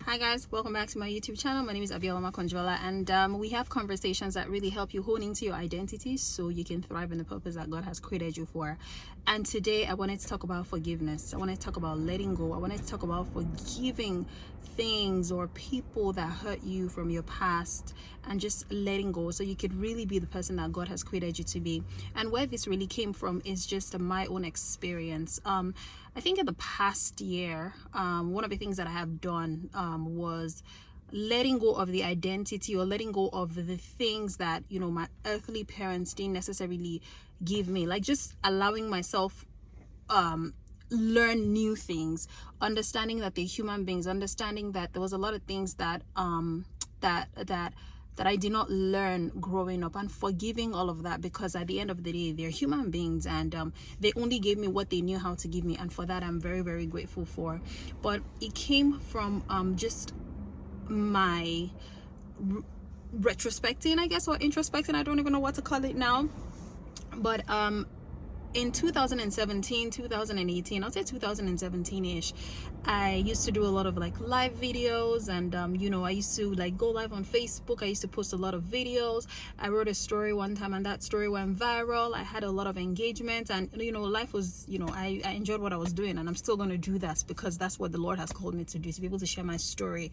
Hi guys, welcome back to my YouTube channel. My name is Abiola Makonjola, and we have conversations that really help you hone into your identity so you can thrive in the purpose that God has created you for. And today I wanted to talk about forgiveness. I wanted to talk about letting go. I wanted to talk about forgiving things or people that hurt you from your past and just letting go so you could really be the person that God has created you to be. And where this really came from is just my own experience. I think in the past year, one of the things that I have done was letting go of the identity or letting go of the things that, my earthly parents didn't necessarily give me, like just allowing myself learn new things, understanding that they're human beings, understanding that there was a lot of things that that I did not learn growing up, and forgiving all of that, because at the end of the day they're human beings, and they only gave me what they knew how to give me, and for that I'm very, very grateful for. But it came from just my retrospecting, I guess, or introspecting, I don't even know what to call it now. But in 2017, 2018, I'll say 2017-ish, I used to do a lot of like live videos, and I used to like go live on Facebook. I used to post a lot of videos. I wrote a story one time and that story went viral. I had a lot of engagement, and life was, I enjoyed what I was doing, and I'm still going to do that because that's what the Lord has called me to do, to be able to share my story.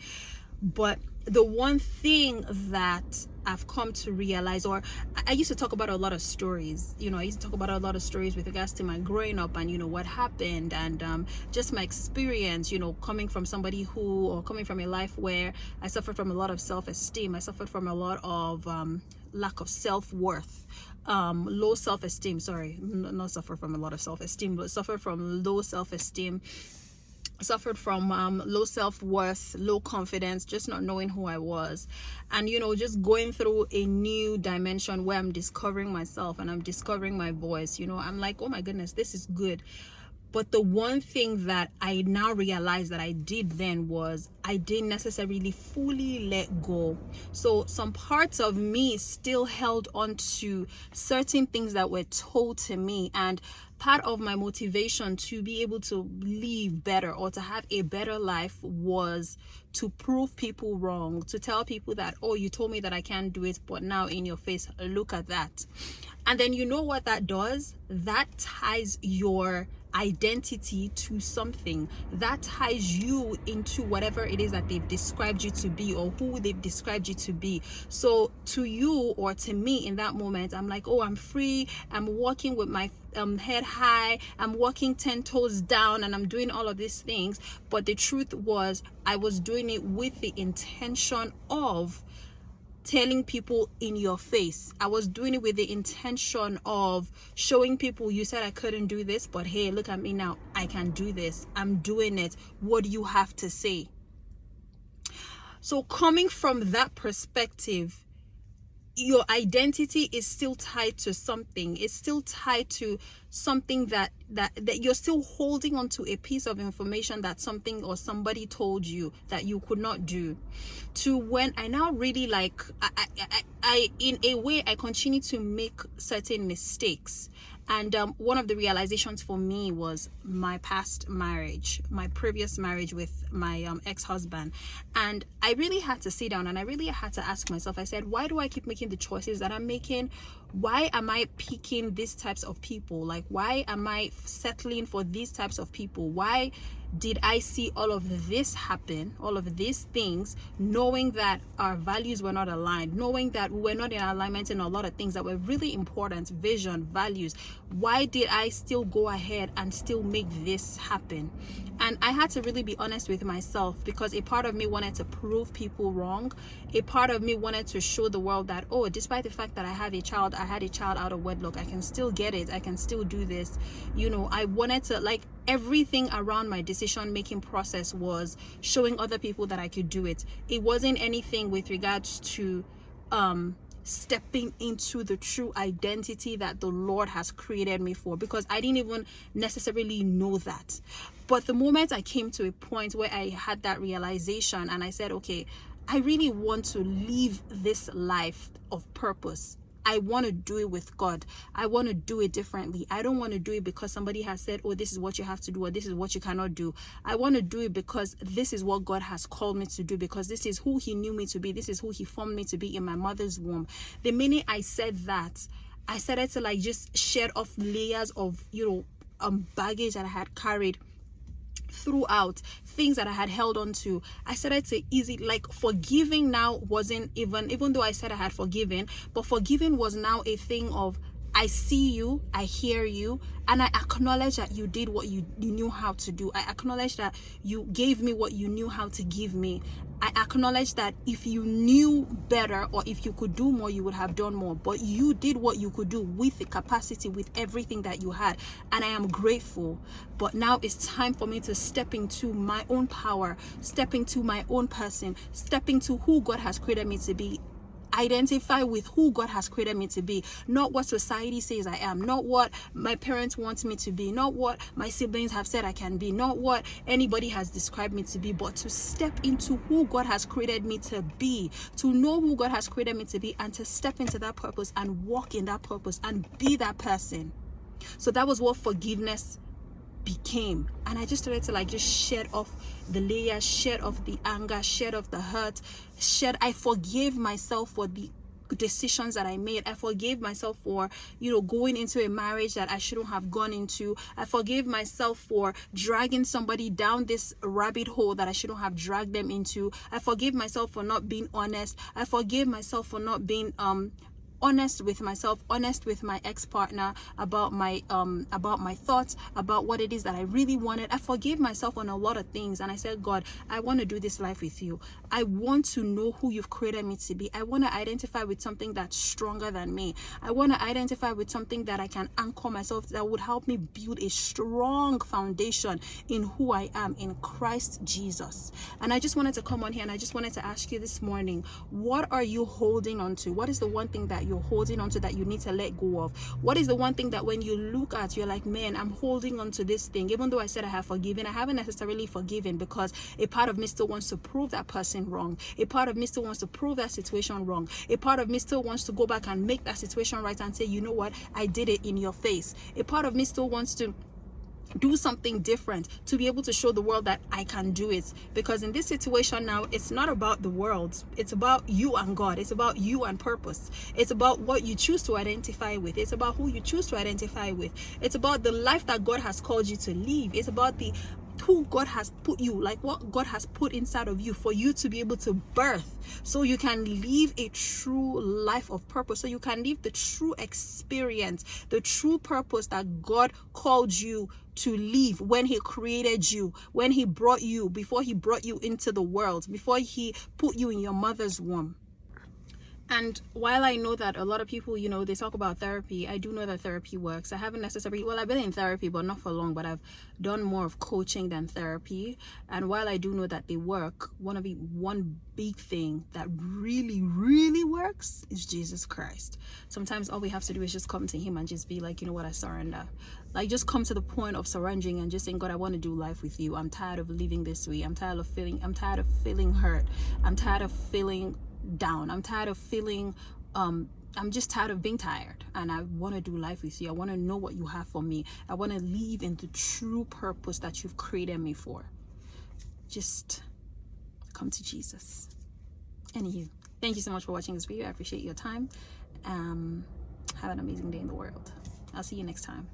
But the one thing that I've come to realize, or I used to talk about a lot of stories, I used to talk about a lot of stories with regards to my growing up and, what happened, and just my experience, coming from somebody coming from a life where I suffered from a lot of self-esteem. I suffered from a lot of lack of self-worth, low self-esteem, not suffer from a lot of self-esteem, but suffer from low self-esteem, suffered from low self-worth, low confidence, just not knowing who I was, and just going through a new dimension where I'm discovering myself and I'm discovering my voice. I'm like, oh my goodness, this is good. But the one thing that I now realize that I did then was I didn't necessarily fully let go. So some parts of me still held on to certain things that were told to me, and part of my motivation to be able to live better or to have a better life was to prove people wrong, to tell people that, oh, you told me that I can't do it, but now in your face, look at that. And then you know what that does? That ties your identity to something, that ties you into whatever it is that they've described you to be, or who they've described you to be. So to you, or to me in that moment, I'm like, oh, I'm free, I'm walking with my head high, I'm walking 10 toes down, and I'm doing all of these things. But the truth was, I was doing it with the intention of telling people in your face. I was doing it with the intention of showing people, you said I couldn't do this, but hey, look at me now, I can do this, I'm doing it, what do you have to say? So coming from that perspective, your identity is still tied to something. It's still tied to something that you're still holding on to, a piece of information that something or somebody told you that you could not do. To when I now really I in a way, I continue to make certain mistakes. And one of the realizations for me was my past marriage, my previous marriage with my ex-husband. And I really had to sit down and I really had to ask myself, I said, why do I keep making the choices that I'm making? Why am I picking these types of people? Like, why am I settling for these types of people? Why did I see all of this happen, all of these things, knowing that our values were not aligned, knowing that we were not in alignment in a lot of things that were really important, vision, values? Why did I still go ahead and still make this happen? And I had to really be honest with myself, because a part of me wanted to prove people wrong. A part of me wanted to show the world that, oh, despite the fact that I had a child out of wedlock, I can still get it, I can still do this. I wanted to, like, everything around my decision making process was showing other people that I could do it. It wasn't anything with regards to stepping into the true identity that the Lord has created me for, because I didn't even necessarily know that. But the moment I came to a point where I had that realization and I said, okay, I really want to live this life of purpose. I want to do it with God. I want to do it differently. I don't want to do it because somebody has said, oh, this is what you have to do, or this is what you cannot do. I want to do it because this is what God has called me to do, because this is who he knew me to be. This is who he formed me to be in my mother's womb. The minute I said that, I started to like just shed off layers of, baggage that I had carried throughout, things that I had held on to. I started to like forgiving now wasn't even though I said I had forgiven, but forgiving was now a thing of, I see you, I hear you, and I acknowledge that you did what you knew how to do. I acknowledge that you gave me what you knew how to give me. I acknowledge that if you knew better, or if you could do more, you would have done more. But you did what you could do with the capacity, with everything that you had. And I am grateful. But now it's time for me to step into my own power, step into my own person, step into who God has created me to be. Identify with who God has created me to be, not what society says I am, not what my parents want me to be, not what my siblings have said I can be, not what anybody has described me to be, but to step into who God has created me to be, to know who God has created me to be, and to step into that purpose and walk in that purpose and be that person. So that was what forgiveness became. And I just started to like just shed off the layers, shed off the anger, shed off the hurt, I forgave myself for the decisions that I made. I forgave myself for going into a marriage that I shouldn't have gone into. I forgave myself for dragging somebody down this rabbit hole that I shouldn't have dragged them into. I forgave myself for not being honest. I forgave myself for not being honest with myself, honest with my ex-partner about my thoughts, about what it is that I really wanted. I forgave myself on a lot of things, and I said, God, I want to do this life with you. I want to know who you've created me to be. I want to identify with something that's stronger than me. I want to identify with something that I can anchor myself, that would help me build a strong foundation in who I am in Christ Jesus. And I just wanted to come on here and I just wanted to ask you this morning, what are you holding on to? What is the one thing that you're holding on to that you need to let go of? What is the one thing that when you look at, you're like, man, I'm holding on to this thing. Even though I said I have forgiven, I haven't necessarily forgiven, because a part of me still wants to prove that person wrong. A part of me still wants to prove that situation wrong. A part of me still wants to go back and make that situation right and say, you know what, I did it in your face. A part of me still wants to do something different to be able to show the world that I can do it. Because in this situation now, it's not about the world, it's about you and God. It's about you and purpose. It's about what you choose to identify with. It's about who you choose to identify with. It's about the life that God has called you to live. It's about who God has put you, like what God has put inside of you for you to be able to birth, so you can live a true life of purpose, so you can live the true experience, the true purpose that God called you to live when he created you, when he brought you, before he brought you into the world, before he put you in your mother's womb. And while I know that a lot of people, they talk about therapy, I do know that therapy works. I haven't necessarily, I've been in therapy, but not for long, but I've done more of coaching than therapy. And while I do know that they work, one big thing that really, really works is Jesus Christ. Sometimes all we have to do is just come to him and just be like, you know what, I surrender. Like, just come to the point of surrendering and just saying, God, I want to do life with you. I'm tired of living this way. I'm tired of feeling hurt. I'm tired of feeling down. I'm tired of feeling I'm just tired of being tired, and I want to do life with you. I want to know what you have for me. I want to live in the true purpose that you've created me for. Just come to Jesus. Anywho, thank you so much for watching this video. I appreciate your time. Have an amazing day in the world. I'll see you next time.